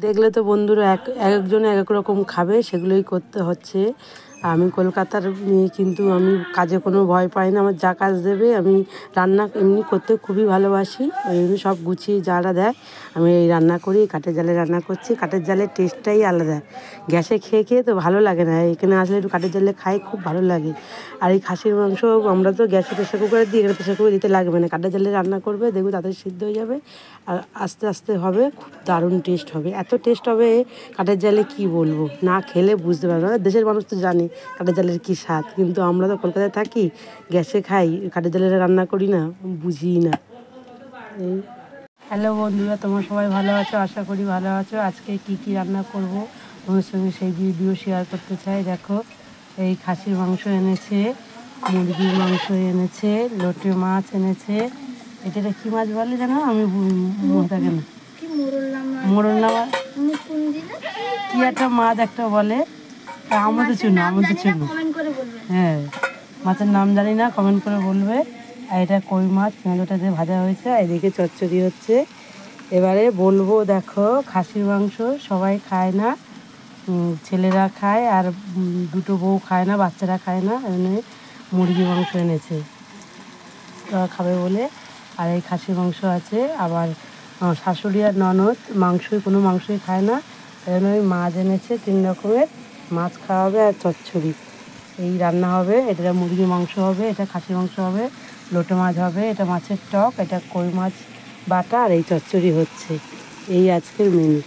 দেখলে তো বন্ধুরা এক একজনে এক এক রকম খাবে, সেগুলোই করতে হচ্ছে। আমি কলকাতার মেয়ে, কিন্তু আমি কাজে কোনো ভয় পাই না। আমার যা কাজ দেবে আমি রান্না এমনি করতে খুবই ভালোবাসি। ওই জন্য সব গুছিয়ে যারা দেয় আমি এই রান্না করি। কাঠের জালে রান্না করছি, কাঠের জালের টেস্টটাই আলাদা। গ্যাসে খেয়ে খেয়ে তো ভালো লাগে না, এখানে আসলে একটু কাঠের জালে খাই, খুব ভালো লাগে। আর এই খাসির মাংস আমরা তো গ্যাসে প্রেশার কুকারে দিই, এখানে প্রেশার কুকারে দিতে লাগবে না, কাঠের জালে রান্না করবে, দেখবে তাড়াতাড়ি সিদ্ধ হয়ে যাবে আর আস্তে আস্তে হবে, খুব দারুণ টেস্ট হবে। এত টেস্ট হবে কাঠের জালে, কি বলবো, না খেলে বুঝতে পারবে না। দেশের মানুষ তো জানে কাঠের জালের কী স্বাদ, কিন্তু আমরা তো কলকাতায় থাকি, গ্যাসে খাই, কাঠের জালে রান্না করি না, বুঝি না। এই হ্যালো বন্ধুরা, তোমরা সবাই ভালো আছো? আশা করি ভালো আছো। আজকে কি কি রান্না করব তোমার সঙ্গে সেই ভিডিও শেয়ার করতে চাই। দেখো, এই খাসির মাংস এনেছে, মুরগির মাংস এনেছে, লোটে মাছ এনেছে। এটা কী মাছ বলে জানো? আমি থাকে না, মোরলা মাছ কি একটা মাছ একটা বলে, আমাদের চুনো, আমাদের চুনো। হ্যাঁ, মাছের নাম জানি না, কমেন্ট করে বলবে। আর এটা কই মাছ, পেঁয়াজটা দিয়ে ভাজা হয়েছে, আর এদিকে চচ্চড়ি হচ্ছে। এবারে বলবো, দেখো, খাসির মাংস সবাই খায় না, ছেলেরা খায় আর দুটো বউ খায় না, বাচ্চারা খায় না, এমনি মুরগির মাংস এনেছে খাবে বলে। আর এই খাসির মাংস আছে। আবার শাশুড়ি আর ননদ কোনো মাংসই খায় না, এই জন্য ওই মাছ এনেছে, 3 রকমের মাছ খাওয়া হবে আর চচ্চড়ি এই রান্না হবে। এটা মুরগির মাংস হবে, এটা খাসির মাংস হবে, লোটে মাছ হবে, এটা মাছের টক, এটা কই মাছ বাটা, আর এই চচ্চড়ি হচ্ছে। এই আজকের মেনু।